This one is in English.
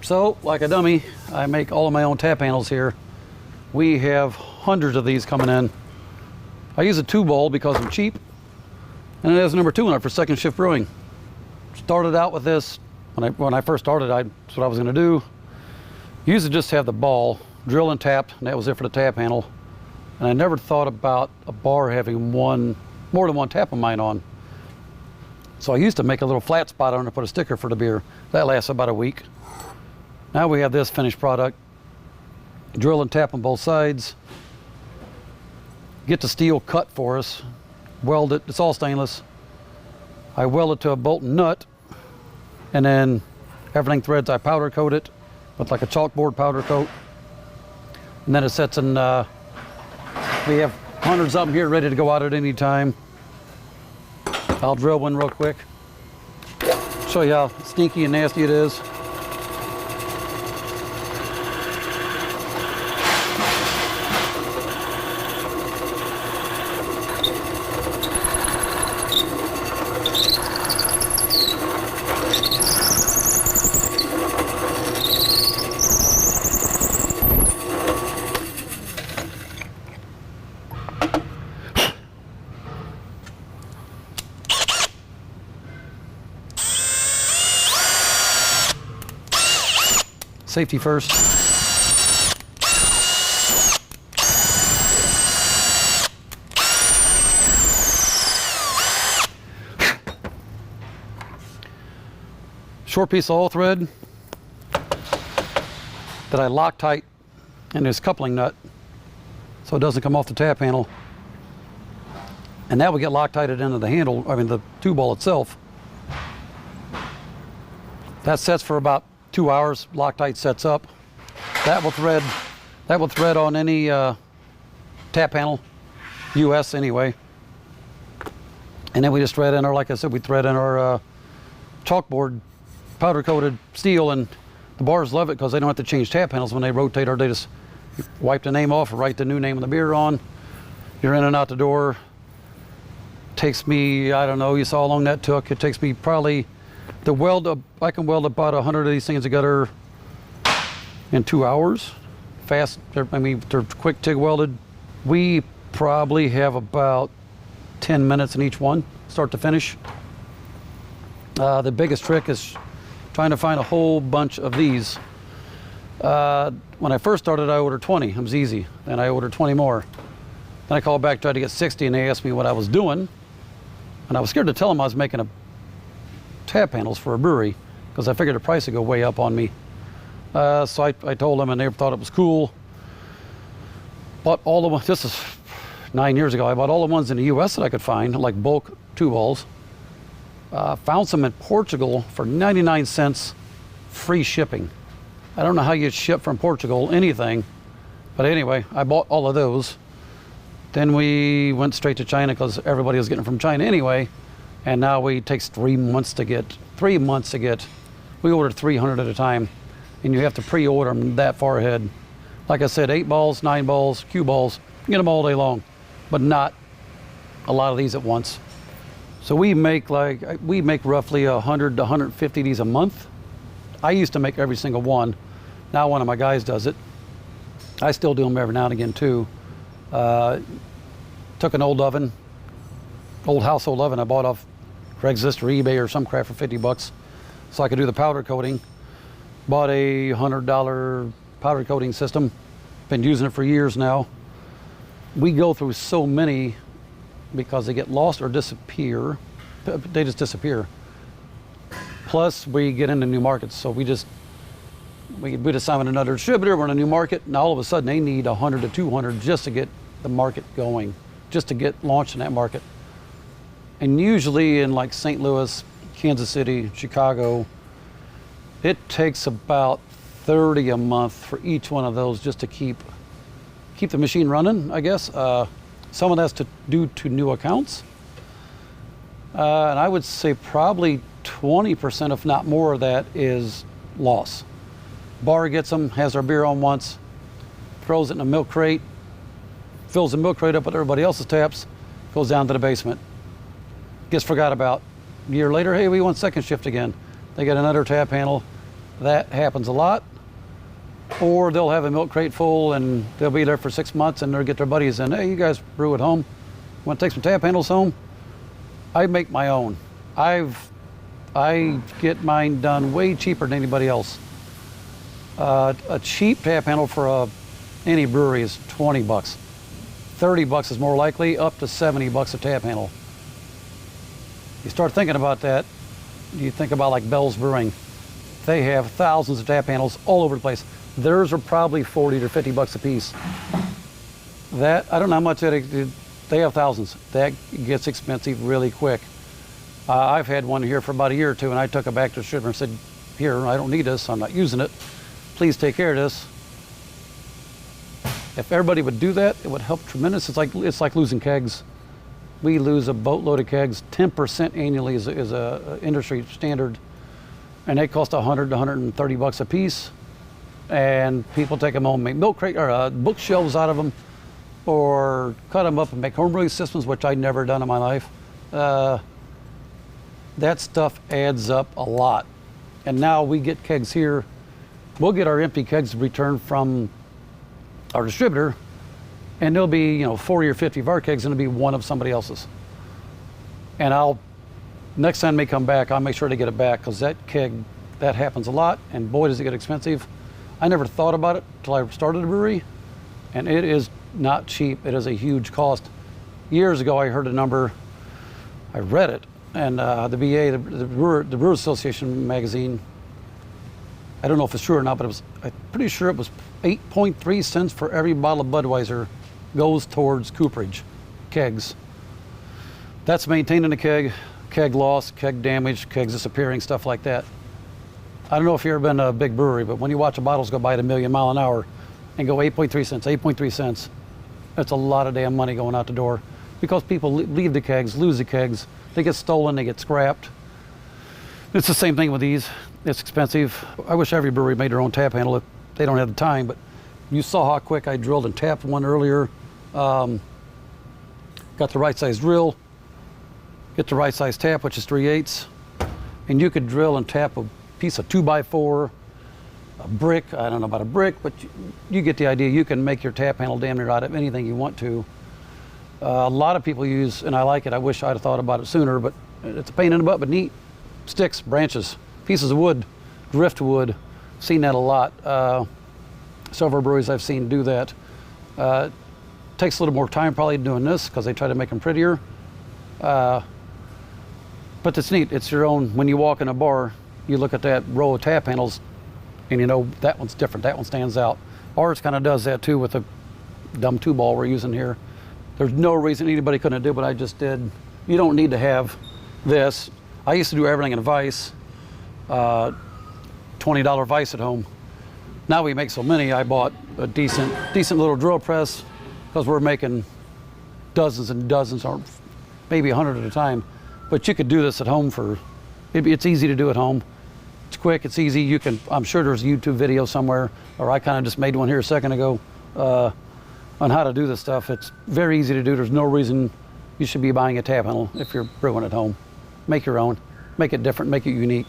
So, like a dummy, I make all of my own tap handles here. We have hundreds of these coming in. I use a 2-bowl because I'm cheap, and it has number 2 in it for Second Shift Brewing. Started out with this, when I first started, that's what I was gonna do. Used to just have the ball, drill and tap, and that was it for the tap handle. And I never thought about a bar having more than one tap of mine on. So I used to make a little flat spot on it to put a sticker for the beer. That lasts about a week. Now we have this finished product. Drill and tap on both sides. Get the steel cut for us. Weld it, it's all stainless. I weld it to a bolt and nut, and then everything threads, I powder coat it with like a chalkboard powder coat. And then it sets in, we have hundreds of them here ready to go out at any time. I'll drill one real quick. Show you how stinky and nasty it is. Safety first. Short piece of oil thread that I lock tight in this coupling nut so it doesn't come off the tap handle. And that will get Loctited into the handle, I mean the 2-ball itself. That sets for about 2 hours. Loctite sets up. That will thread on any tap handle, US anyway. And then we just thread in our, like I said, we thread in our chalkboard powder coated steel, and the bars love it because they don't have to change tap handles when they rotate, or they just wipe the name off or write the new name of the beer on. You're in and out the door. Takes me, I don't know, you saw how long that took. It takes me probably, I can weld about 100 of these things together in 2 hours. Fast, I mean, they're quick TIG welded. We probably have about 10 minutes in each one, start to finish. The biggest trick is trying to find a whole bunch of these. When I first started, I ordered 20, it was easy. Then I ordered 20 more. Then I called back, tried to get 60, and they asked me what I was doing. And I was scared to tell them I was making tap handles for a brewery, because I figured the price would go way up on me. So I told them, and they thought it was cool. Bought all the ones, this is 9 years ago, I bought all the ones in the US that I could find, like bulk 2-balls. Found some in Portugal for 99 cents, free shipping. I don't know how you ship from Portugal anything, but anyway, I bought all of those. Then we went straight to China because everybody was getting from China anyway. And now it takes 3 months to get, we ordered 300 at a time, and you have to pre-order them that far ahead. Like I said, 8 balls, 9 balls, cue balls, get them all day long, but not a lot of these at once. So we make roughly 100 to 150 of these a month. I used to make every single one. Now one of my guys does it. I still do them every now and again too. Took an old household oven I bought off Craigslist or eBay or some crap for 50 bucks so I could do the powder coating. Bought a $100 powder coating system. Been using it for years now. We go through so many because they get lost or disappear. They just disappear. Plus we get into new markets, so we just assigned another distributor, we're in a new market, and all of a sudden they need 100 to 200 just to get the market going, just to get launched in that market. And usually in like St. Louis, Kansas City, Chicago, it takes about 30 a month for each one of those just to keep the machine running, I guess. Some of that's due to new accounts. And I would say probably 20%, if not more, of that is loss. Bar gets them, has our beer on once, throws it in a milk crate, fills the milk crate up with everybody else's taps, goes down to the basement. Gets forgot about. A year later, hey, we want second shift again. They get another tap handle, That happens a lot. Or they'll have a milk crate full and they'll be there for 6 months and they'll get their buddies in. Hey, you guys brew at home? Want to take some tap handles home? I make my own. I get mine done way cheaper than anybody else. A cheap tap handle for any brewery is 20 bucks. 30 bucks is more likely, up to 70 bucks a tap handle. You start thinking about that, you think about like Bell's Brewing. They have thousands of tap handles all over the place. Theirs are probably 40 to 50 bucks a piece. That, I don't know how much they have thousands. That gets expensive really quick. I've had one here for about a year or two, and I took it back to the distributor and said, here, I don't need this, I'm not using it. Please take care of this. If everybody would do that, it would help tremendous. It's like losing kegs. We lose a boatload of kegs. 10% annually is a industry standard, and they cost 100 to 130 bucks a piece. And people take them home, make milk crate or bookshelves out of them, or cut them up and make homebrewing systems, which I'd never done in my life. That stuff adds up a lot. And now we get kegs here. We'll get our empty kegs returned from our distributor, and there'll be 40 or 50 of our kegs, and it'll be one of somebody else's. And next time they come back, I'll make sure to get it back, because that happens a lot, and boy, does it get expensive. I never thought about it until I started a brewery, and it is not cheap. It is a huge cost. Years ago, I heard a number, I read it, and the BA, the Brewers Association magazine, I don't know if it's true or not, but I'm pretty sure it was 8.3 cents for every bottle of Budweiser goes towards cooperage, kegs. That's maintaining the keg loss, keg damage, kegs disappearing, stuff like that. I don't know if you've ever been to a big brewery, but when you watch the bottles go by at 1,000,000 miles an hour and go 8.3 cents, that's a lot of damn money going out the door, because people leave the kegs, lose the kegs, they get stolen, they get scrapped. It's the same thing with these. It's expensive. I wish every brewery made their own tap handle if they don't have the time, but you saw how quick I drilled and tapped one earlier. Got the right size drill, get the right size tap, which is 3/8, and you could drill and tap a piece of 2x4, a brick. I don't know about a brick, but you get the idea. You can make your tap handle damn near out of anything you want to. A lot of people use, and I like it, I wish I'd have thought about it sooner, but it's a pain in the butt, but neat. Sticks, branches, pieces of wood, driftwood. Seen that a lot. Several breweries I've seen do that. Takes a little more time probably doing this, because they try to make them prettier. But it's neat. It's your own. When you walk in a bar, you look at that row of tap handles, and you know that one's different. That one stands out. Ours kind of does that too with the dumb 2-ball we're using here. There's no reason anybody couldn't do what I just did. You don't need to have this. I used to do everything in a vise, $20 vise at home. Now we make so many, I bought a decent little drill press, because we're making dozens and dozens, or maybe 100 at a time. But you could do this at home it's easy to do at home. It's quick, it's easy. I'm sure there's a YouTube video somewhere, or I kind of just made one here a second ago, on how to do this stuff. It's very easy to do. There's no reason you should be buying a tap handle if you're brewing at home. Make your own, make it different, make it unique.